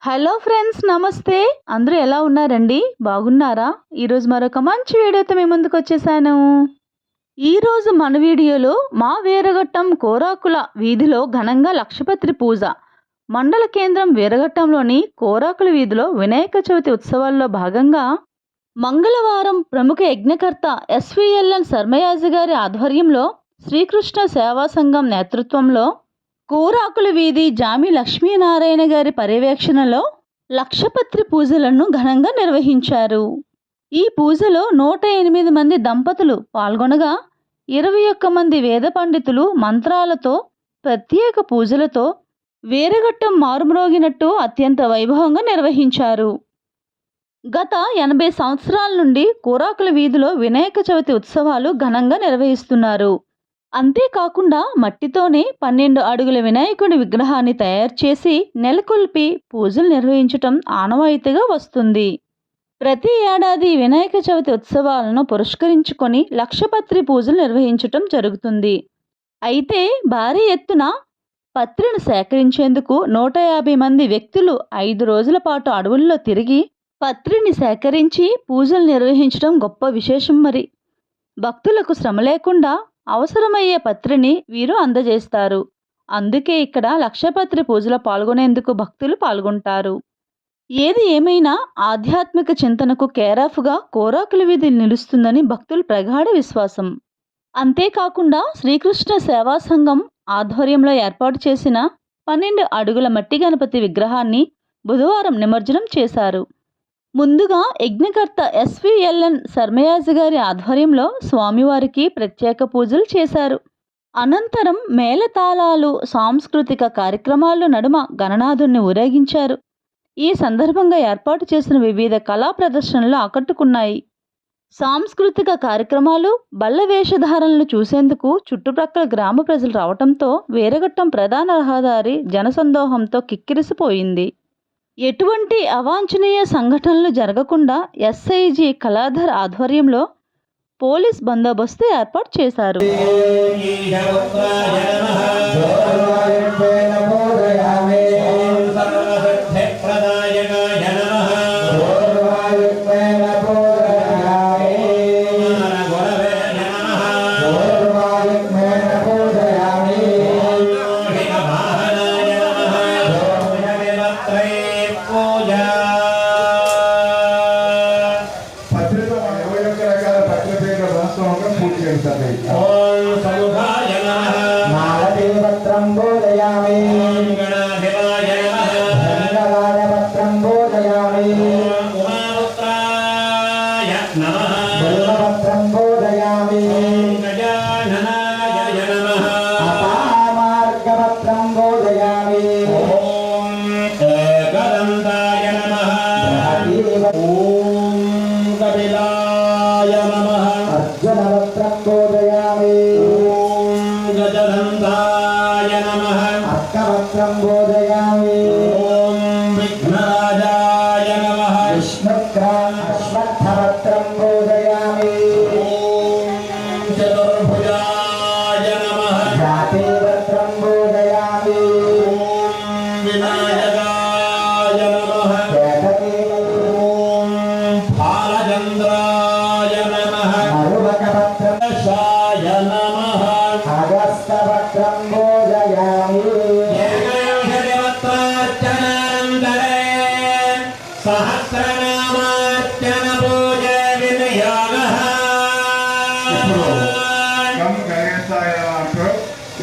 Hello friends, నమస్తే. అందరూ ఎలా ఉన్నారండి? బాగున్నారా? ఈరోజు మరొక మంచి వీడియోతో మీ ముందుకు వచ్చేసాను. ఈరోజు మన వీడియోలో మా వీరఘట్టం కోరాకుల వీధిలో ఘనంగా లక్షపత్రి పూజ. మండల కేంద్రం వీరఘట్టంలోని కోరాకుల వీధిలో వినాయక చవితి ఉత్సవాల్లో భాగంగా మంగళవారం ప్రముఖ యజ్ఞకర్త ఎస్విఎల్ఎన్ శర్మయాజి గారి ఆధ్వర్యంలో శ్రీకృష్ణ సేవా సంఘం నేతృత్వంలో కోరాకుల వీధి జామి లక్ష్మీనారాయణ గారి పర్యవేక్షణలో లక్షపత్రి పూజలను ఘనంగా నిర్వహించారు. ఈ పూజలో 108 మంది దంపతులు పాల్గొనగా 21 మంది వేద పండితులు మంత్రాలతో ప్రత్యేక పూజలతో వీరఘట్టం మారుమ్రోగినట్టు అత్యంత వైభవంగా నిర్వహించారు. గత 80 సంవత్సరాల నుండి కోరాకుల వీధిలో వినాయక చవితి ఉత్సవాలు ఘనంగా నిర్వహిస్తున్నారు. అంతేకాకుండా మట్టితోనే 12 అడుగుల వినాయకుడి విగ్రహాన్ని తయారు చేసి నెలకొల్పి పూజలు నిర్వహించటం ఆనవాయితీగా వస్తుంది. ప్రతి ఏడాది వినాయక చవితి ఉత్సవాలను పురస్కరించుకొని లక్షపత్రి పూజలు నిర్వహించటం జరుగుతుంది. అయితే భారీ ఎత్తున పత్రిని సేకరించేందుకు 150 మంది వ్యక్తులు 5 రోజుల పాటు అడవుల్లో తిరిగి పత్రిని సేకరించి పూజలు నిర్వహించడం గొప్ప విశేషం. మరి భక్తులకు శ్రమ లేకుండా అవసరమయ్యే పత్రిని వీరు అందజేస్తారు. అందుకే ఇక్కడ లక్షపత్రి పూజలో పాల్గొనేందుకు భక్తులు పాల్గొంటారు. ఏది ఏమైనా ఆధ్యాత్మిక చింతనకు కేరాఫ్గా కోరాకుల వీధి నిలుస్తుందని భక్తుల ప్రగాఢ విశ్వాసం. అంతేకాకుండా శ్రీకృష్ణ సేవా సంఘం ఆధ్వర్యంలో ఏర్పాటు చేసిన 12 అడుగుల మట్టి గణపతి విగ్రహాన్ని బుధవారం నిమజ్జనం చేశారు. ముందుగా యజ్ఞకర్త ఎస్విఎల్ఎన్ శర్మయాజి గారి ఆధ్వర్యంలో స్వామివారికి ప్రత్యేక పూజలు చేశారు. అనంతరం మేళతాళాలు, సాంస్కృతిక కార్యక్రమాల నడుమ గణనాథుణ్ణి ఊరేగించారు. ఈ సందర్భంగా ఏర్పాటు చేసిన వివిధ కళా ప్రదర్శనలు ఆకట్టుకున్నాయి. సాంస్కృతిక కార్యక్రమాలు, బల్ల వేషధారణలు చూసేందుకు చుట్టుప్రక్కల గ్రామ ప్రజలు రావడంతో వీరఘట్టం ప్రధాన రహదారి జనసందోహంతో కిక్కిరిసిపోయింది. ఎటువంటి అవాంఛనీయ సంఘటనలు జరగకుండా ఎస్ఐజి కళాధర్ ఆధ్వర్యంలో పోలీస్ బందోబస్తు ఏర్పాటు చేశారు.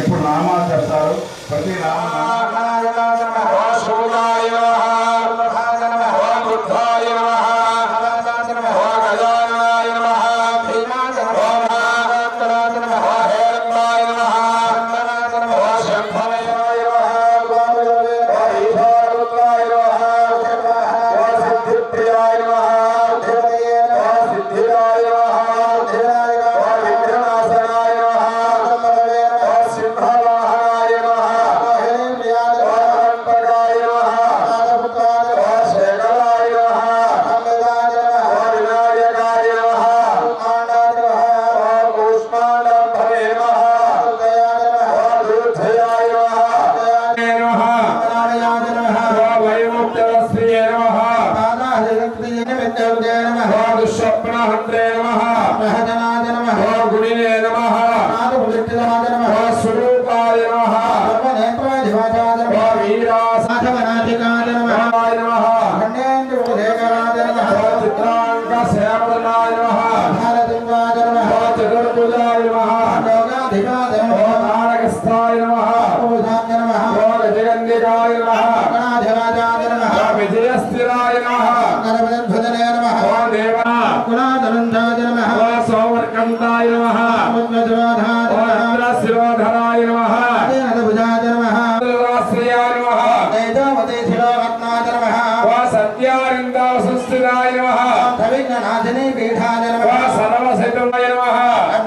ఇప్పుడు నామాలు చెప్తారు. ప్రతి योगाधिपाय नमः ओम नारकस्थाय नमः ओधाय नमः ओम गजगंधिकाय नमः गणाधिराजाय नमः ओम विजयस्थिराय नमः गणपतिर्भजने नमः ओम देवा कुलाधनंजाय नमः ओम सौवर्कंताय नमः ओम वज्रधाय नमः ओम शिरोधराय नमः भुजाय नमः राश्रयाय नमः तेजोमते शिरोरत्नाय नमः ओम सत्यानंदावसुस्थिराय नमः ओम धविघ्ननाशिनी पीठाय नमः ओम सर्वसिद्धाय नमः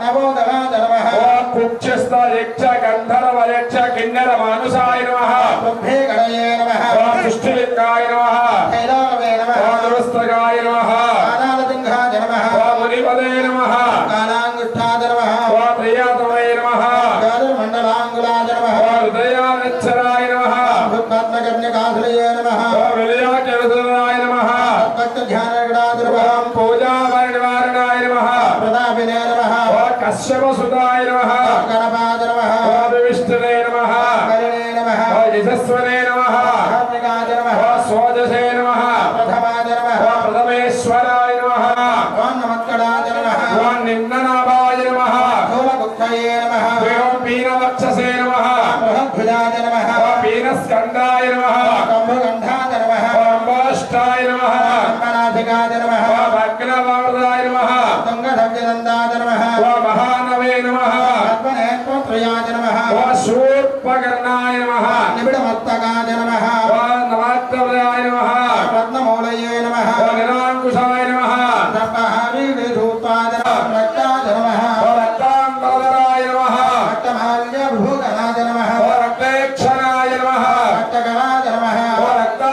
नवोदगाय नमः ओम कुक्षस्थ यक्ष गंधर्व यक्ष किन्नर मानुषाय नमः ब्रह्मे गणये नमः ओम सृष्टिलिंगाय नमः कैलावे नमः ओम दुरस्तगाय नमः आनालसिंहाय नमः ओम मुनिपदे नमः कालांगुष्ठाय नमः ओम प्रियातमे नमः गारुमण्डलांगुलाय नमः ओम हृदयानच्छराय नमः पद्मकर्णिकाश्रये नमः ओम विलयाकेतुराय नमः भक्तध्यानगणाय नमः ओम पूजावर्णवारणाय नमः प्रतापिने नमः ओम कश्यपसुताय नमः गणपाय नमः ओम विष्णुवे नमः करुणे नमः ओम यशस्वने नमः कार्तिकाय नमः ओम स्वोजसे नमः प्रथमाय नमः ओम प्रथमेश्वराय नमः ओम नमस्कराय नमः ओम निम्ननाभाय नमः स्थूलगुप्तये नमः ओम पीनवक्षसे नमः बृहद्भुजाय नमः ओम पीनस्कन्धाय नमः कम्भगन्धाय नमः ओम वाष्टाय नमः कम्बनाधिकाय नमः ओम अग्नवामृताय नमः तुङ्गधव्यनन्दाय नमः ओम महानवे नमः पद्मनेत्रत्रयाय नमः ओम शूर्पकर्णाय नमः निबिडमस्तकाय नमः ओम नवात्तवराय नमः रत्नमौलये नमः ओम निराङ्कुशाय नमः सर्वहारीधूताय नमः रक्ताय नमः ओम रक्ताम्बरधराय नमः रक्तमाल्यभूषणाय नमः ओम रक्तेक्षणाय नमः रक्तगणाय नमः ओम रक्ता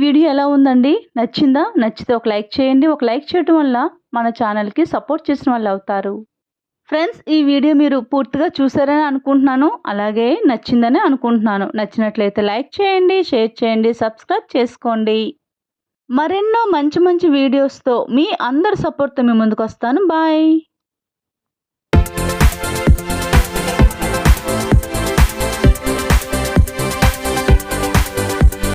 వీడియో ఎలా ఉందండి? నచ్చిందా? నచ్చితే ఒక లైక్ చేయండి. ఒక లైక్ చేయడం వల్ల మన ఛానల్కి సపోర్ట్ చేసిన వాళ్ళు అవుతారు. ఫ్రెండ్స్, ఈ వీడియో మీరు పూర్తిగా చూసారని అనుకుంటున్నాను. అలాగే నచ్చిందని అనుకుంటున్నాను. నచ్చినట్లయితే లైక్ చేయండి, షేర్ చేయండి, సబ్స్క్రైబ్ చేసుకోండి. మరెన్నో మంచి మంచి వీడియోస్తో మీ అందరి సపోర్ట్తో మీ ముందుకు వస్తాను. బాయ్.